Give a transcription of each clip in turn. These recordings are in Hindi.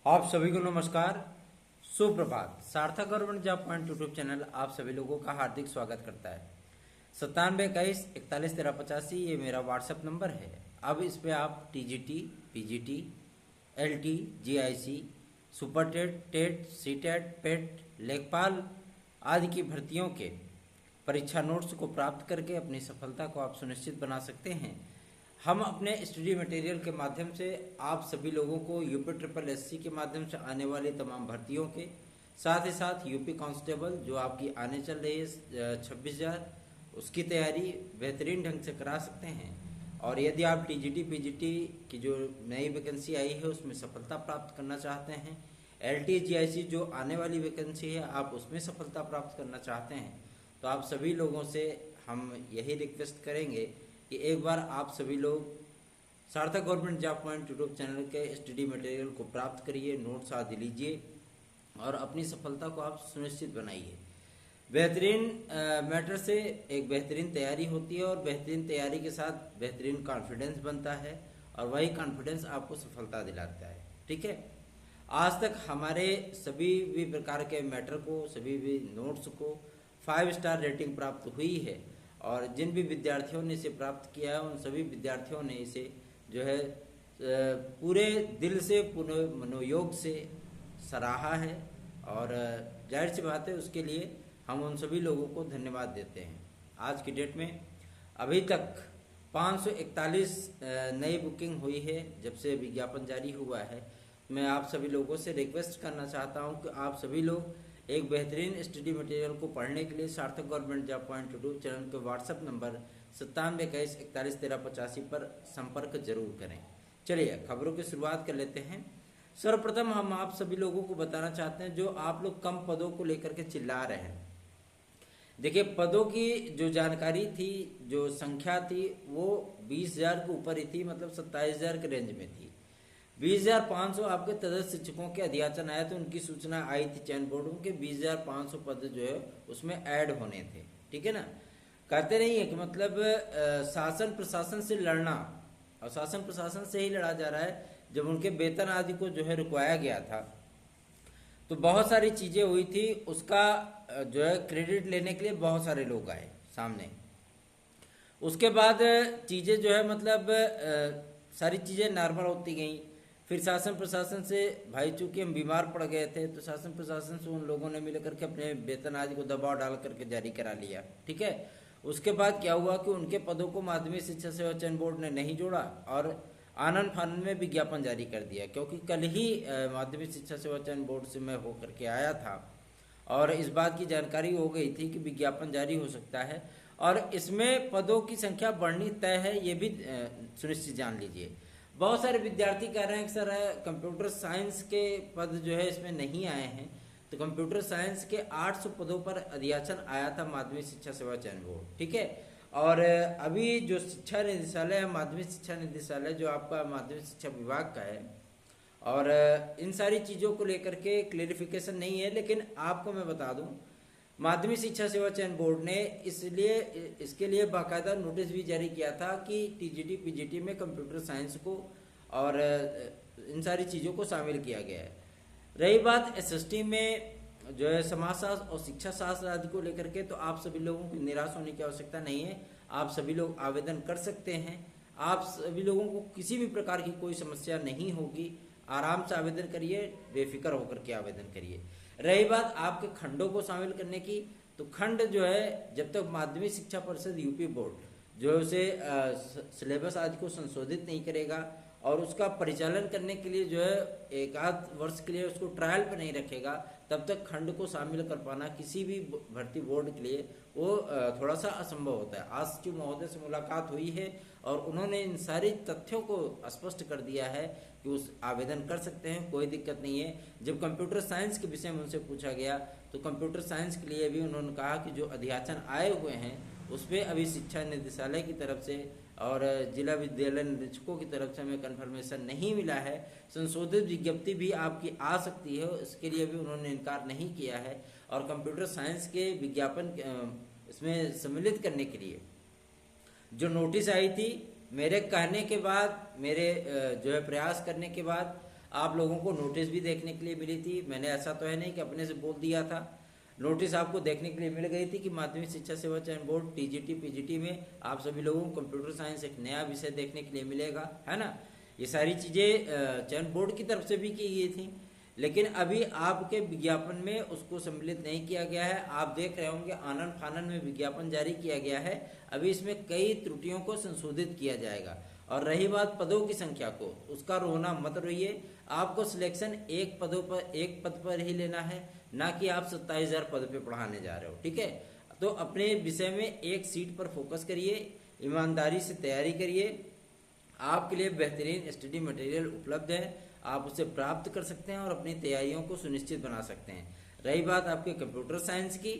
आप सभी को नमस्कार, सुप्रभात। सार्थक government job point YouTube channel आप सभी लोगों का हार्दिक स्वागत करता है। 9721411385 ये मेरा व्हाट्सएप नंबर है। अब इस पे आप TGT, PGT, LT, GIC, super TET, TET, CTET, PET, लेखपाल आदि की भर्तियों के परीक्षा नोट्स को प्राप्त करके अपनी सफलता को आप सुनिश्चित बना सकते हैं। हम अपने स्टडी मटेरियल के माध्यम से आप सभी लोगों को यूपी ट्रिपल एससी के माध्यम से आने वाली तमाम भर्तियों के साथ ही साथ यूपी कांस्टेबल जो आपकी आने चल रही है 26,000 उसकी तैयारी बेहतरीन ढंग से करा सकते हैं। और यदि आप टीजीटी पीजीटी की जो नई वैकेंसी आई है उसमें सफलता प्राप्त करना चाहते हैं, एलटी जीआईसी जो आने वाली वैकेंसी है आप उसमें सफलता प्राप्त करना चाहते हैं, तो आप सभी लोगों से हम यही रिक्वेस्ट करेंगे कि एक बार आप सभी लोग सार्थक government job point YouTube channel के स्टडी मटेरियल को प्राप्त करिए, नोट्स आदि लीजिए और अपनी सफलता को आप सुनिश्चित बनाइए। बेहतरीन मैटर से एक बेहतरीन तैयारी होती है और बेहतरीन तैयारी के साथ बेहतरीन कॉन्फिडेंस बनता है और वही कॉन्फिडेंस आपको सफलता दिलाता है। ठीक है, आज तक हमारे सभी भी प्रकार के मैटर को, सभी भी नोट्स को 5 स्टार रेटिंग प्राप्त हुई है और जिन भी विद्यार्थियों ने इसे प्राप्त किया है उन सभी विद्यार्थियों ने इसे जो है पूरे दिल से, पूरे मनोयोग से सराहा है और जाहिर सी बात है उसके लिए हम उन सभी लोगों को धन्यवाद देते हैं। आज की डेट में अभी तक 541 नई बुकिंग हुई है जब से विज्ञापन जारी हुआ है। मैं आप सभी लोगों से रिक्वेस्ट करना चाहता हूं कि आप सभी लोग एक बेहतरीन स्टडी मटेरियल को पढ़ने के लिए सार्थक government job point YouTube channel के व्हाट्सएप नंबर 9721411385 पर संपर्क जरूर करें। चलिए खबरों की शुरुआत कर लेते हैं। सर्वप्रथम हम आप सभी लोगों को बताना चाहते हैं जो आप लोग कम पदों को लेकर के चिल्ला रहे हैं। देखिए, पदों की जो जानकारी थी, जो संख्या थी वो 20,000 के ऊपर ही थी, मतलब 27,000 के रेंज में थी। 20,500 आपके तदस्थ शिक्षकों के अध्याचन आए थे, उनकी सूचना आई थी चयन बोर्ड के 20,500 पद जो है उसमें ऐड होने थे। ठीक है ना, कहते नहीं है कि मतलब शासन प्रशासन से लड़ना, और शासन प्रशासन से ही लड़ा जा रहा है। जब उनके वेतन आदि को जो है रुकवाया गया था तो बहुत सारी चीजें हुई थी, उसका जो है क्रेडिट लेने के लिए बहुत सारे लोग आए सामने। उसके बाद चीजें जो है मतलब सारी चीजें नॉर्मल होती गई। फिर शासन प्रशासन से, भाई चूंकि हम बीमार पड़ गए थे तो शासन प्रशासन से उन लोगों ने मिल करके अपने वेतन आदि को दबाव डाल करके जारी करा लिया। ठीक है, उसके बाद क्या हुआ कि उनके पदों को माध्यमिक शिक्षा सेवा चयन बोर्ड ने नहीं जोड़ा और आनन फानन में विज्ञापन जारी कर दिया। क्योंकि कल ही माध्यमिक शिक्षा सेवा चयन बोर्ड से मैं होकर के आया था और इस बात की जानकारी हो गई थी कि विज्ञापन जारी हो सकता है और इसमें पदों की संख्या बढ़नी तय है, ये भी सुनिश्चित जान लीजिए। बहुत सारे विद्यार्थी कह रहे हैं कि सर कंप्यूटर साइंस के पद जो है इसमें नहीं आए हैं, तो कंप्यूटर साइंस के 800 पदों पर अध्याचन आया था माध्यमिक शिक्षा सेवा चयन बोर्ड। ठीक है, और अभी जो शिक्षा निदेशालय है, माध्यमिक शिक्षा निदेशालय जो आपका माध्यमिक शिक्षा विभाग का है, और इन सारी चीज़ों को लेकर के क्लेरिफिकेशन नहीं है। लेकिन आपको मैं बता दूं, माध्यमिक शिक्षा सेवा चयन बोर्ड ने इसके लिए बाकायदा नोटिस भी जारी किया था कि टीजीटी पीजीटी में कंप्यूटर साइंस को और इन सारी चीज़ों को शामिल किया गया है। रही बात एसएसटी में जो है समाजशास्त्र और शिक्षा शास्त्र आदि को लेकर के, तो आप सभी लोगों को निराश होने की आवश्यकता नहीं है। आप सभी लोग आवेदन कर सकते हैं, आप सभी लोगों को किसी भी प्रकार की कोई समस्या नहीं होगी। आराम से आवेदन करिए, बेफिक्र होकर के आवेदन करिए। रही बात आपके खंडों को शामिल करने की, तो खंड जो है जब तक माध्यमिक शिक्षा परिषद यूपी बोर्ड जो है उसे सिलेबस आदि को संशोधित नहीं करेगा और उसका परिचालन करने के लिए जो है 1 आध वर्ष के लिए उसको ट्रायल पर नहीं रखेगा, तब तक खंड को शामिल कर पाना किसी भी भर्ती बोर्ड के लिए वो थोड़ा सा असंभव होता है। आज जो महोदय से मुलाकात हुई है और उन्होंने इन सारी तथ्यों को स्पष्ट कर दिया है कि उस आवेदन कर सकते हैं, कोई दिक्कत नहीं है। जब कंप्यूटर साइंस के विषय में उनसे पूछा गया तो कंप्यूटर साइंस के लिए भी उन्होंने कहा कि जो अध्याचन आए हुए हैं उस पर अभी शिक्षा निदेशालय की तरफ से और जिला विद्यालय निरीक्षकों की तरफ से हमें कन्फर्मेशन नहीं मिला है। संशोधित विज्ञप्ति भी आपकी आ सकती है, इसके लिए भी उन्होंने इनकार नहीं किया है। और कंप्यूटर साइंस के विज्ञापन इसमें सम्मिलित करने के लिए जो नोटिस आई थी, मेरे कहने के बाद, मेरे जो है प्रयास करने के बाद आप लोगों को नोटिस भी देखने के लिए मिली थी। मैंने ऐसा तो है नहीं कि अपने से बोल दिया था, नोटिस आपको देखने के लिए मिल गई थी कि माध्यमिक शिक्षा सेवा चयन बोर्ड टीजीटी पीजीटी में आप सभी लोगों को कंप्यूटर साइंस एक नया विषय देखने के लिए मिलेगा, है ना। ये सारी चीज़ें चयन बोर्ड की तरफ से भी की गई थी, लेकिन अभी आपके विज्ञापन में उसको सम्मिलित नहीं किया गया है। आप देख रहे होंगे आनन फानन में विज्ञापन जारी किया गया है, अभी इसमें कई त्रुटियों को संशोधित किया जाएगा। और रही बात पदों की संख्या को, उसका रोना मत रोइए। आपको सिलेक्शन एक पद पर ही लेना है, ना कि आप 27,000 पद पे पढ़ाने जा रहे हो, ठीक है। तो अपने विषय में एक सीट पर फोकस करिए, ईमानदारी से तैयारी करिए। आपके लिए बेहतरीन स्टडी मटेरियल उपलब्ध है, आप उसे प्राप्त कर सकते हैं और अपनी तैयारियों को सुनिश्चित बना सकते हैं। रही बात आपके कंप्यूटर साइंस की,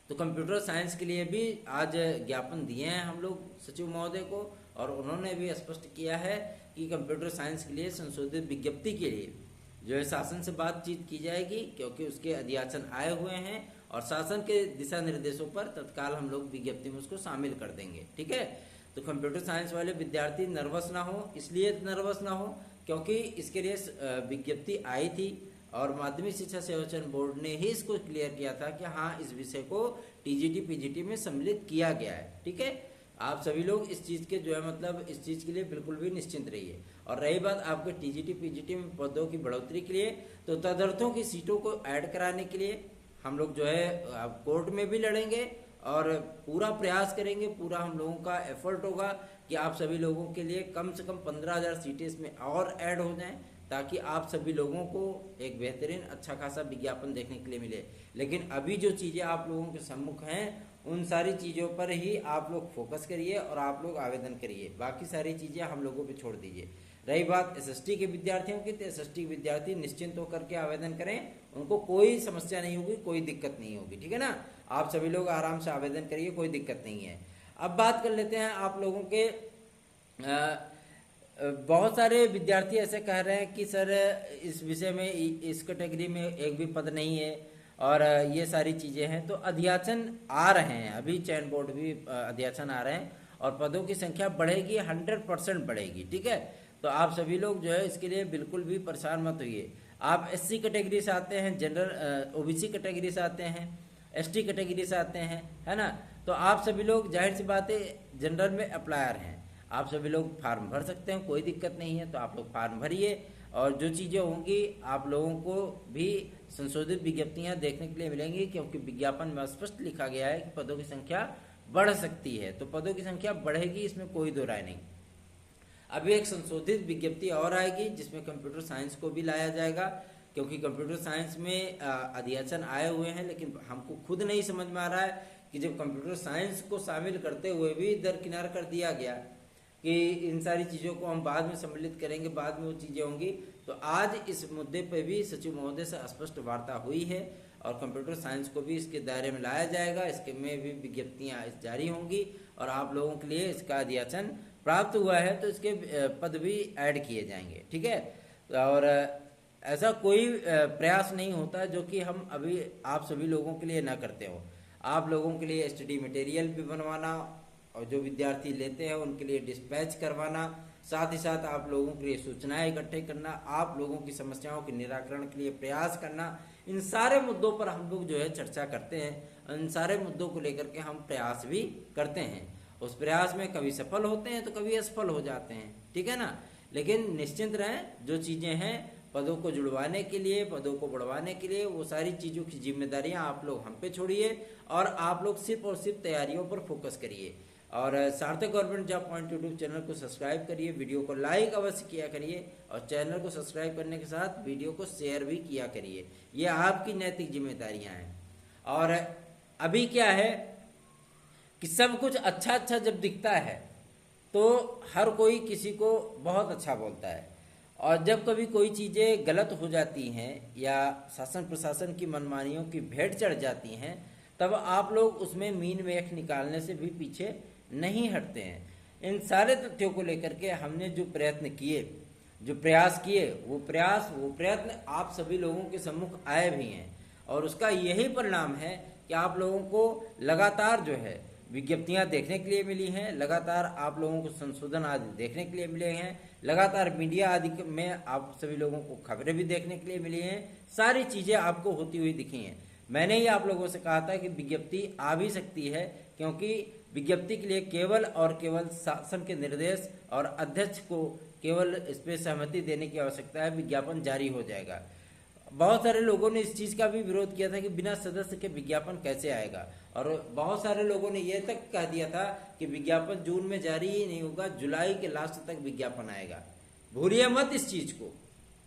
तो कंप्यूटर साइंस के लिए भी आज ज्ञापन दिए हैं हम लोग सचिव महोदय को, और उन्होंने भी स्पष्ट किया है कि कंप्यूटर साइंस के लिए संशोधित विज्ञप्ति के लिए जो है शासन से बातचीत की जाएगी, क्योंकि उसके अध्याचन आए हुए हैं और शासन के दिशा निर्देशों पर तत्काल हम लोग विज्ञप्ति में उसको शामिल कर देंगे, ठीक है। तो कंप्यूटर साइंस वाले विद्यार्थी नर्वस ना हो, इसलिए नर्वस ना हो क्योंकि इसके लिए विज्ञप्ति आई थी और माध्यमिक शिक्षा सेवा चयन बोर्ड ने ही इसको क्लियर किया था कि हाँ इस विषय को टीजीटी पीजीटी में सम्मिलित किया गया है, ठीक है। आप सभी लोग इस चीज़ के जो है मतलब इस चीज़ के लिए बिल्कुल भी निश्चिंत रहिए। और रही बात आपके टीजीटी पीजीटी में पदों की बढ़ोतरी के लिए, तो तदर्थों की सीटों को ऐड कराने के लिए हम लोग जो है कोर्ट में भी लड़ेंगे और पूरा प्रयास करेंगे, पूरा हम लोगों का एफर्ट होगा कि आप सभी लोगों के लिए कम से कम 15,000 सीटें इसमें और ऐड हो जाएं, ताकि आप सभी लोगों को एक बेहतरीन अच्छा खासा विज्ञापन देखने के लिए मिले। लेकिन अभी जो चीज़ें आप लोगों के सम्मुख हैं उन सारी चीज़ों पर ही आप लोग फोकस करिए और आप लोग आवेदन करिए, बाकी सारी चीज़ें हम लोगों पे छोड़ दीजिए। रही बात एसएसटी के विद्यार्थियों की, तो एसएसटी के विद्यार्थी निश्चिंत होकर के आवेदन करें, उनको कोई समस्या नहीं होगी, कोई दिक्कत नहीं होगी, ठीक है ना। आप सभी लोग आराम से आवेदन करिए, कोई दिक्कत नहीं है। अब बात कर लेते हैं आप लोगों के बहुत सारे विद्यार्थी ऐसे कह रहे हैं कि सर इस विषय में इस कैटेगरी में एक भी पद नहीं है और ये सारी चीज़ें हैं। तो अध्याचन आ रहे हैं, अभी चयन बोर्ड भी अध्याचन आ रहे हैं और पदों की संख्या बढ़ेगी, 100% बढ़ेगी, ठीक है। तो आप सभी लोग जो है इसके लिए बिल्कुल भी परेशान मत होइए। आप एससी कैटेगरी से आते हैं, जनरल ओबीसी कैटेगरी से आते हैं, एसटी कैटेगरी से आते हैं, है ना। तो आप सभी लोग जाहिर सी बात है जनरल में अप्लायर हैं, आप सभी लोग फार्म भर सकते हैं, कोई दिक्कत नहीं है। तो आप लोग फार्म भरिए और जो चीज़ें होंगी आप लोगों को भी संशोधित विज्ञप्तियां देखने के लिए मिलेंगी, क्योंकि विज्ञापन में स्पष्ट लिखा गया है कि पदों की संख्या बढ़ सकती है। तो पदों की संख्या बढ़ेगी, इसमें कोई दो राय नहीं। अभी एक संशोधित विज्ञप्ति और आएगी जिसमें कंप्यूटर साइंस को भी लाया जाएगा, क्योंकि कंप्यूटर साइंस में अध्याचन आए हुए हैं, लेकिन हमको खुद नहीं समझ में आ रहा है कि जब कंप्यूटर साइंस को शामिल करते हुए भी दरकिनार कर दिया गया कि इन सारी चीज़ों को हम बाद में सम्मिलित करेंगे, बाद में वो चीज़ें होंगी। तो आज इस मुद्दे पर भी सचिव महोदय से स्पष्ट वार्ता हुई है और कंप्यूटर साइंस को भी इसके दायरे में लाया जाएगा, इसके में भी विज्ञप्तियाँ जारी होंगी और आप लोगों के लिए इसका अध्याचन प्राप्त हुआ है तो इसके पद भी ऐड किए जाएंगे, ठीक है। और ऐसा कोई प्रयास नहीं होता जो कि हम अभी आप सभी लोगों के लिए ना करते हो। आप लोगों के लिए स्टडी मटेरियल भी बनवाना और जो विद्यार्थी लेते हैं उनके लिए डिस्पैच करवाना, साथ ही साथ आप लोगों के लिए सूचनाएं इकट्ठे करना, आप लोगों की समस्याओं के निराकरण के लिए प्रयास करना, इन सारे मुद्दों पर हम लोग जो है चर्चा करते हैं। इन सारे मुद्दों को लेकर के हम प्रयास भी करते हैं। उस प्रयास में कभी सफल होते हैं तो कभी असफल हो जाते हैं, ठीक है ना। लेकिन निश्चिंत रहें, जो चीज़ें हैं पदों को जुड़वाने के लिए, पदों को बढ़वाने के लिए, वो सारी चीज़ों की जिम्मेदारियां आप लोग हम पे छोड़िए और आप लोग सिर्फ और सिर्फ तैयारियों पर फोकस करिए। और सार्थक government job point YouTube channel को सब्सक्राइब करिए, वीडियो को लाइक अवश्य किया करिए और चैनल को सब्सक्राइब करने के साथ वीडियो को शेयर भी किया करिए। ये आपकी नैतिक जिम्मेदारियां हैं। और अभी क्या है कि सब कुछ अच्छा अच्छा जब दिखता है तो हर कोई किसी को बहुत अच्छा बोलता है, और जब कभी कोई चीज़ें गलत हो जाती हैं या शासन प्रशासन की मनमानियों की भेंट चढ़ जाती हैं, तब आप लोग उसमें मीन मेख निकालने से भी पीछे नहीं हटते हैं। इन सारे तथ्यों को लेकर के हमने जो प्रयत्न किए, जो प्रयास किए, वो प्रयत्न आप सभी लोगों के सम्मुख आए भी हैं और उसका यही परिणाम है कि आप लोगों को लगातार जो है विज्ञप्तियां देखने के लिए मिली हैं, लगातार आप लोगों को संशोधन आदि देखने के लिए मिले हैं, लगातार मीडिया आदि में आप सभी लोगों को खबरें भी देखने के लिए मिली हैं, सारी चीज़ें आपको होती हुई दिखी हैं। मैंने ही आप लोगों से कहा था कि विज्ञप्ति आ भी सकती है, क्योंकि विज्ञप्ति के लिए केवल और केवल शासन के निर्देश और अध्यक्ष को केवल इस पर सहमति देने की आवश्यकता है, विज्ञापन जारी हो जाएगा। बहुत सारे लोगों ने इस चीज़ का भी विरोध किया था कि बिना सदस्य के विज्ञापन कैसे आएगा, और बहुत सारे लोगों ने यह तक कह दिया था कि विज्ञापन जून में जारी ही नहीं होगा, जुलाई के लास्ट तक विज्ञापन आएगा। भूलिए मत इस चीज़ को,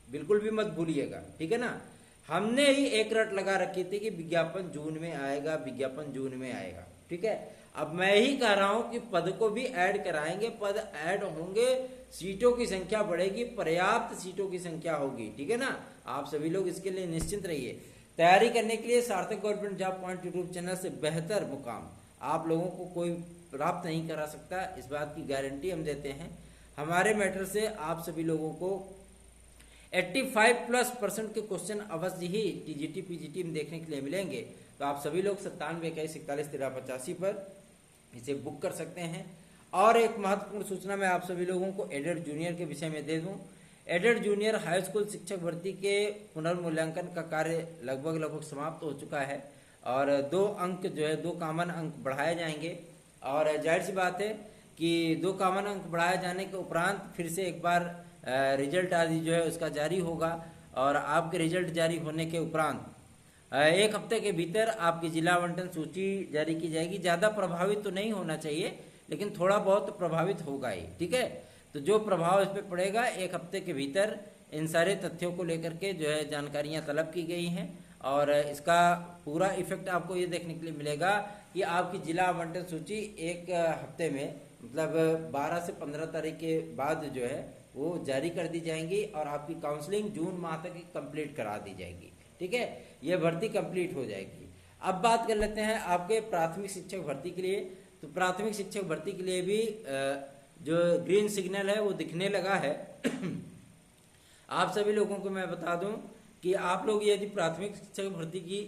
बिल्कुल भी मत भूलिएगा, ठीक है ना। हमने ही एक रट लगा रखी थी कि विज्ञापन जून में आएगा, विज्ञापन जून में आएगा, ठीक है। अब मैं ही कह रहा हूं कि पद को भी ऐड कराएंगे, पद ऐड होंगे, सीटों की संख्या बढ़ेगी, पर्याप्त सीटों की संख्या होगी, ठीक है ना। आप सभी लोग इसके लिए निश्चिंत रहिए। तैयारी करने के लिए सार्थक government job point YouTube channel से बेहतर मुकाम आप लोगों को कोई प्राप्त नहीं करा सकता, इस बात की गारंटी हम देते हैं। हमारे मैटर से आप सभी लोगों को 85+% के क्वेश्चन अवश्य ही टीजीटी पीजीटी में देखने के लिए मिलेंगे। तो आप सभी लोग 9721411385 पर इसे बुक कर सकते हैं। और एक महत्वपूर्ण सूचना मैं आप सभी लोगों को एडेड जूनियर के विषय में दे दूं। एडेड जूनियर हाई स्कूल शिक्षक भर्ती के पुनर्मूल्यांकन का कार्य लगभग समाप्त हो चुका है, और 2 अंक जो है 2 कॉमन अंक बढ़ाए जाएंगे। और जाहिर सी बात है कि 2 कॉमन अंक बढ़ाए जाने के उपरांत फिर से एक बार रिजल्ट आदि जो है उसका जारी होगा, और आपके रिजल्ट जारी होने के उपरांत 1 हफ्ते के भीतर आपकी जिला आवंटन सूची जारी की जाएगी। ज़्यादा प्रभावित तो नहीं होना चाहिए, लेकिन थोड़ा बहुत प्रभावित होगा ही, ठीक है। तो जो प्रभाव इस पर पड़ेगा 1 हफ्ते के भीतर इन सारे तथ्यों को लेकर के जो है जानकारियां तलब की गई हैं, और इसका पूरा इफेक्ट आपको ये देखने के लिए मिलेगा कि आपकी जिला आवंटन सूची 1 हफ्ते में मतलब 12 से 15 तारीख के बाद जो है वो जारी कर दी जाएंगी, और आपकी काउंसलिंग जून माह तक कंप्लीट करा दी जाएगी, ठीक है। ये भर्ती कंप्लीट हो जाएगी। अब बात कर लेते हैं आपके प्राथमिक शिक्षक भर्ती के लिए। तो प्राथमिक शिक्षक भर्ती के लिए भी जो ग्रीन सिग्नल है वो दिखने लगा है। आप सभी लोगों को मैं बता दूं कि आप लोग यदि प्राथमिक शिक्षक भर्ती की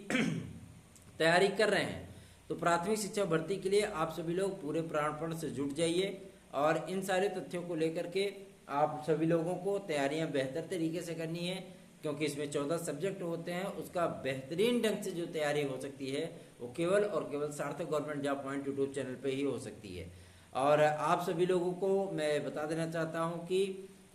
तैयारी कर रहे हैं तो प्राथमिक शिक्षक भर्ती के लिए आप सभी लोग पूरे प्राणपण से जुट जाइए, और इन सारे तथ्यों को लेकर के आप सभी लोगों को तैयारियां बेहतर तरीके से करनी है, क्योंकि इसमें 14 सब्जेक्ट होते हैं। उसका बेहतरीन ढंग से जो तैयारी हो सकती है वो केवल और केवल सार्थक government job point YouTube channel पे ही हो सकती है। और आप सभी लोगों को मैं बता देना चाहता हूं कि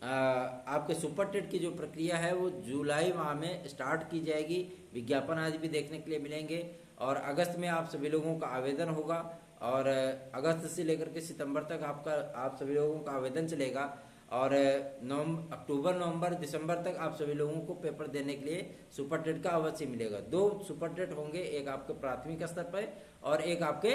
आपके सुपर टेट की जो प्रक्रिया है वो जुलाई माह में स्टार्ट की जाएगी। विज्ञापन आदि भी देखने के लिए मिलेंगे, और अगस्त में आप सभी लोगों का आवेदन होगा, और अगस्त से लेकर के सितंबर तक आप सभी लोगों का आवेदन चलेगा, और अक्टूबर नवंबर दिसंबर तक आप सभी लोगों को पेपर देने के लिए सुपर टेट का अवश्य मिलेगा। 2 सुपर टेट होंगे, एक आपके प्राथमिक स्तर पर और एक आपके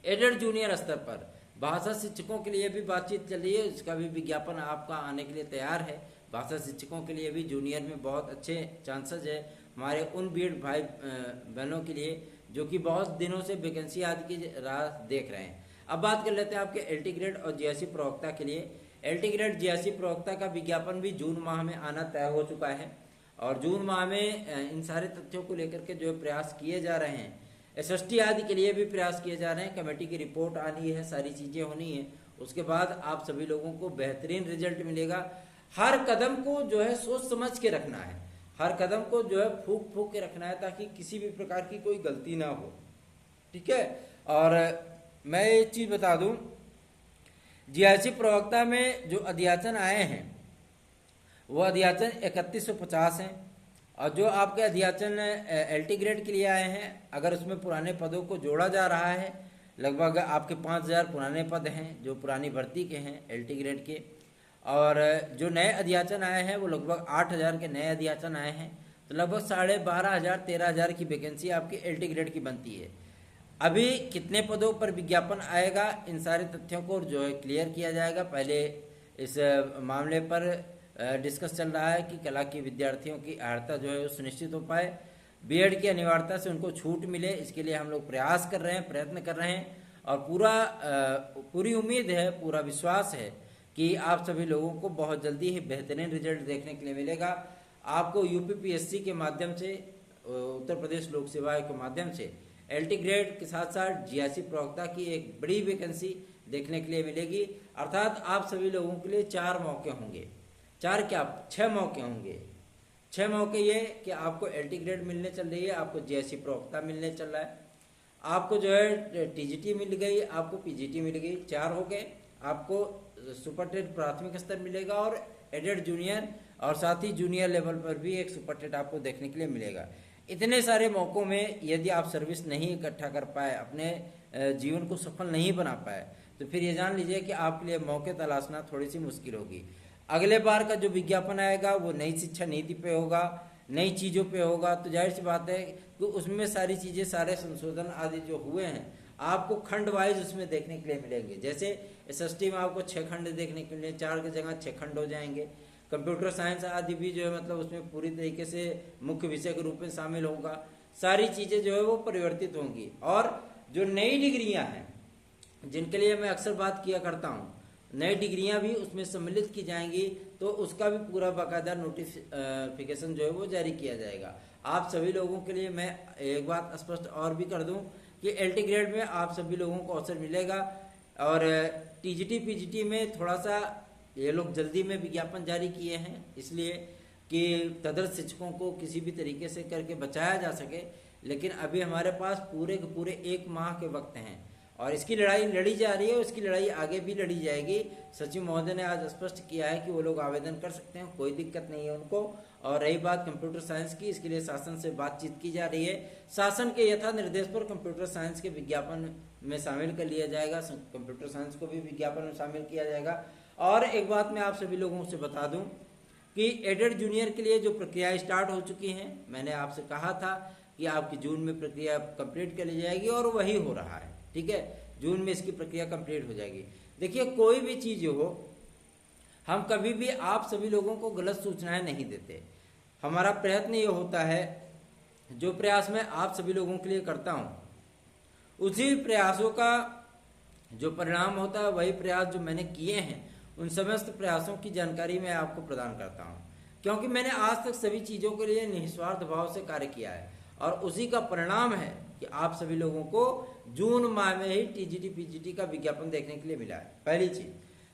एडेड जूनियर स्तर पर। भाषा शिक्षकों के लिए भी बातचीत चल रही है, इसका भी विज्ञापन आपका आने के लिए तैयार है। भाषा शिक्षकों के लिए भी जूनियर में बहुत अच्छे चांसेस है हमारे उन बीएड भाई बहनों के लिए जो कि बहुत दिनों से वैकेंसी आदि की राह देख रहे हैं। अब बात कर लेते हैं आपके एलटी ग्रेड और जीएससी प्रवक्ता के लिए। एलटी ग्रेड जीएससी प्रवक्ता का विज्ञापन भी जून माह में आना तय हो चुका है, और जून माह में इन सारे तथ्यों को लेकर के जो प्रयास किए जा रहे हैं, एसएसटी आदि के लिए भी प्रयास किए जा रहे हैं। कमेटी की रिपोर्ट आनी है, सारी चीज़ें होनी है, उसके बाद आप सभी लोगों को बेहतरीन रिजल्ट मिलेगा। हर कदम को जो है सोच समझ के रखना है, हर कदम को जो है फूक फूक के रखना है, ताकि किसी भी प्रकार की कोई गलती ना हो, ठीक है। और मैं एक चीज़ बता दूं, जीएससी प्रवक्ता में जो अध्याचन आए हैं वो अध्याचन 3150 हैं, और जो आपके अध्याचन एलटी ग्रेड के लिए आए हैं, अगर उसमें पुराने पदों को जोड़ा जा रहा है, लगभग आपके 5000 पुराने पद हैं जो पुरानी भर्ती के हैं एलटी ग्रेड के, और जो नए अध्याचन आए हैं वो लगभग 8000 के नए अध्याचन आए हैं। तो लगभग 12,500 13,000 की वैकेंसी आपकी एलटी ग्रेड की बनती है। अभी कितने पदों पर विज्ञापन आएगा, इन सारे तथ्यों को जो है क्लियर किया जाएगा। पहले इस मामले पर डिस्कस चल रहा है कि कला के विद्यार्थियों की अर्हता जो है वो सुनिश्चित हो पाए, बीएड की अनिवार्यता से उनको छूट मिले, इसके लिए हम लोग प्रयास कर रहे हैं, प्रयत्न कर रहे हैं, और पूरी उम्मीद है, पूरा विश्वास है कि आप सभी लोगों को बहुत जल्दी ही बेहतरीन रिजल्ट देखने के लिए मिलेगा। आपको यूपीपीएससी के माध्यम से, उत्तर प्रदेश लोक सेवा के माध्यम से एलटी ग्रेड के साथ साथ जीआईसी प्रवक्ता की एक बड़ी वैकेंसी देखने के लिए मिलेगी। अर्थात आप सभी लोगों के लिए 4 मौके होंगे, 4 क्या 6 मौके होंगे। 6 मौके ये कि आपको एलटी ग्रेड मिलने चल रही है, आपको जीआईसी प्रवक्ता मिलने चल रहा है, आपको जो है टीजीटी मिल गई, आपको पीजीटी मिल गई, 4 हो गए। आपको सुपर टेट प्राथमिक स्तर मिलेगा और एडेड जूनियर और साथ ही जूनियर लेवल पर भी एक सुपर टेट आपको देखने के लिए मिलेगा। इतने सारे मौक़ों में यदि आप सर्विस नहीं इकट्ठा कर पाए, अपने जीवन को सफल नहीं बना पाए, तो फिर ये जान लीजिए कि आपके लिए मौके तलाशना थोड़ी सी मुश्किल होगी। अगले बार का जो विज्ञापन आएगा वो नई शिक्षा नीति पे होगा, नई चीज़ों पे होगा, तो जाहिर सी बात है कि उसमें सारी चीज़ें, सारे संशोधन आदि जो हुए हैं आपको खंड वाइज उसमें देखने के लिए मिलेंगे। जैसे एसएसटी में आपको 6 खंड देखने के लिए, 4 की जगह 6 खंड हो जाएंगे। कंप्यूटर साइंस आदि भी जो है मतलब उसमें पूरी तरीके से मुख्य विषय के रूप में शामिल होगा। सारी चीज़ें जो है वो परिवर्तित होंगी। और जो नई डिग्रियां हैं जिनके लिए मैं अक्सर बात किया करता हूँ, नई डिग्रियां भी उसमें सम्मिलित की जाएंगी, तो उसका भी पूरा बाकायदा नोटिफिकेशन जो है वो जारी किया जाएगा। आप सभी लोगों के लिए मैं एक बात स्पष्ट और भी कर दूं कि एलटी ग्रेड में आप सभी लोगों को अवसर मिलेगा। और टीजीटी पीजीटी में थोड़ा सा ये लोग जल्दी में विज्ञापन जारी किए हैं, इसलिए कि तदर्थ शिक्षकों को किसी भी तरीके से करके बचाया जा सके। लेकिन अभी हमारे पास पूरे के पूरे 1 माह के वक्त हैं और इसकी लड़ाई लड़ी जा रही है, उसकी लड़ाई आगे भी लड़ी जाएगी। सचिव महोदय ने आज स्पष्ट किया है कि वो लोग आवेदन कर सकते हैं, कोई दिक्कत नहीं है उनको। और रही बात कंप्यूटर साइंस की, इसके लिए शासन से बातचीत की जा रही है। शासन के यथा निर्देश पर कंप्यूटर साइंस के विज्ञापन में शामिल कर लिया जाएगा, कंप्यूटर साइंस को भी विज्ञापन में शामिल किया जाएगा। और एक बात मैं आप सभी लोगों से बता दूं कि एडेड जूनियर के लिए जो प्रक्रिया स्टार्ट हो चुकी हैं, मैंने आपसे कहा था कि आपकी जून में प्रक्रिया कंप्लीट कर ली जाएगी और वही हो रहा है। ठीक है, जून में इसकी प्रक्रिया कंप्लीट हो जाएगी। देखिए, कोई भी चीज़ हो, हम कभी भी आप सभी लोगों को गलत सूचनाएं नहीं देते। हमारा प्रयत्न ये होता है, जो प्रयास मैं आप सभी लोगों के लिए करता हूं, उसी प्रयासों का जो परिणाम होता है, वही प्रयास जो मैंने किए हैं, उन समस्त प्रयासों की जानकारी मैं आपको प्रदान करता हूं। क्योंकि मैंने आज तक सभी चीज़ों के लिए निस्वार्थ भाव से कार्य किया है और उसी का परिणाम है कि आप सभी लोगों को जून माह में ही टीजीटी पीजीटी का विज्ञापन देखने के लिए मिला है, पहली चीज।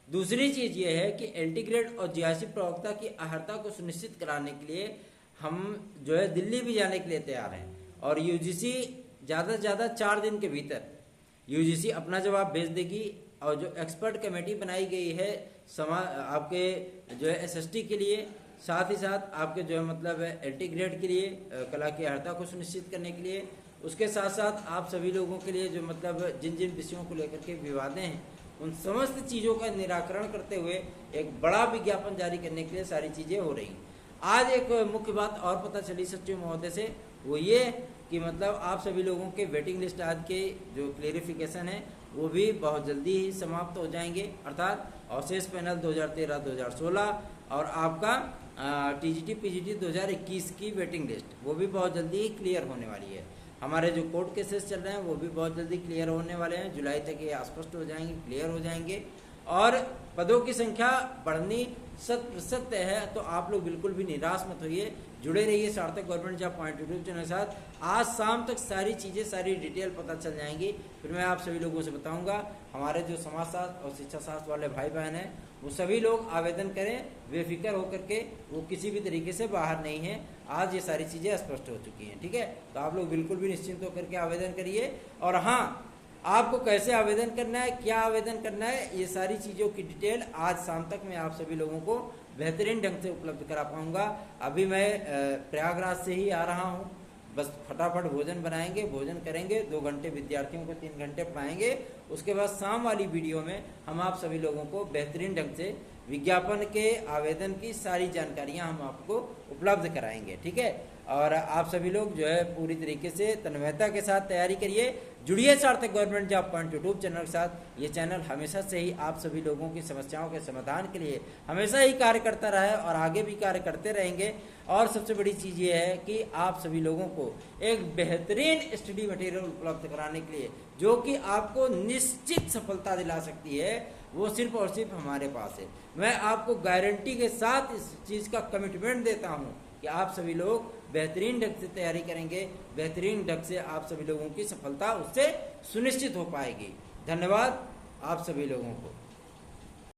दूसरी चीज ये है कि एलटी ग्रेड और जीआईसी प्रवक्ता की अर्हता को सुनिश्चित कराने के लिए हम जो है दिल्ली भी जाने के लिए तैयार हैं। और यूजीसी ज़्यादा से ज़्यादा 4 दिन के भीतर यूजीसी अपना जवाब भेज देगी। और जो एक्सपर्ट कमेटी बनाई गई है आपके जो है एसएसटी के लिए, साथ ही साथ आपके जो है मतलब एलटी ग्रेड के लिए कला की अर्हता को सुनिश्चित करने के लिए, उसके साथ साथ आप सभी लोगों के लिए जो मतलब जिन जिन विषयों को लेकर के विवादें हैं, उन समस्त चीज़ों का निराकरण करते हुए एक बड़ा विज्ञापन जारी करने के लिए सारी चीज़ें हो रही। आज एक मुख्य बात और पता चली सचिव महोदय से, वो ये कि मतलब आप सभी लोगों के वेटिंग लिस्ट आज के जो क्लेरिफिकेशन है वो भी बहुत जल्दी ही समाप्त हो जाएंगे। अर्थात अवशेष पैनल 2013-2016 और आपका टीजीटी पीजीटी 2021 की वेटिंग लिस्ट वो भी बहुत जल्दी ही क्लियर होने वाली है। हमारे जो कोर्ट केसेस चल रहे हैं वो भी बहुत जल्दी क्लियर होने वाले हैं, जुलाई तक ये स्पष्ट हो जाएंगे, क्लियर हो जाएंगे। और पदों की संख्या बढ़नी 100% तय है, तो आप लोग बिल्कुल भी निराश मत होइए, जुड़े रहिए सार्थक government job point YouTube channel के साथ। आज शाम तक सारी चीज़ें, सारी डिटेल पता चल जाएंगी। फिर मैं आप सभी लोगों से बताऊंगा। हमारे जो समाजशास्त्र और शिक्षा शास्त्र वाले भाई बहन हैं वो सभी लोग आवेदन करें बेफिक्र होकर के, वो किसी भी तरीके से बाहर नहीं है। आज ये सारी चीज़ें स्पष्ट हो चुकी हैं, ठीक है। तो आप लोग बिल्कुल भी निश्चिंत होकर के आवेदन करिए। और हाँ, आपको कैसे आवेदन करना है, क्या आवेदन करना है, ये सारी चीज़ों की डिटेल आज शाम तक मैं आप सभी लोगों को बेहतरीन ढंग से उपलब्ध करा पाऊंगा। अभी मैं प्रयागराज से ही आ रहा हूँ, बस फटाफट भोजन बनाएंगे, भोजन करेंगे, 2 घंटे विद्यार्थियों को 3 घंटे पढ़ाएंगे। उसके बाद शाम वाली वीडियो में हम आप सभी लोगों को बेहतरीन ढंग से विज्ञापन के आवेदन की सारी जानकारियां हम आपको उपलब्ध कराएंगे, ठीक है। और आप सभी लोग जो है पूरी तरीके से तन्मयता के साथ तैयारी करिए। जुड़िए सार्थक government job point YouTube channel के साथ। ये चैनल हमेशा से ही आप सभी लोगों की समस्याओं के समाधान के लिए हमेशा ही कार्य करता रहा है और आगे भी कार्य करते रहेंगे। और सबसे बड़ी चीज़ ये है कि आप सभी लोगों को एक बेहतरीन स्टडी मटेरियल उपलब्ध कराने के लिए, जो कि आपको निश्चित सफलता दिला सकती है, वो सिर्फ और सिर्फ हमारे पास है। मैं आपको गारंटी के साथ इस चीज़ का कमिटमेंट देता हूँ कि आप सभी लोग बेहतरीन ढंग से तैयारी करेंगे, बेहतरीन ढंग से आप सभी लोगों की सफलता उससे सुनिश्चित हो पाएगी। धन्यवाद आप सभी लोगों को।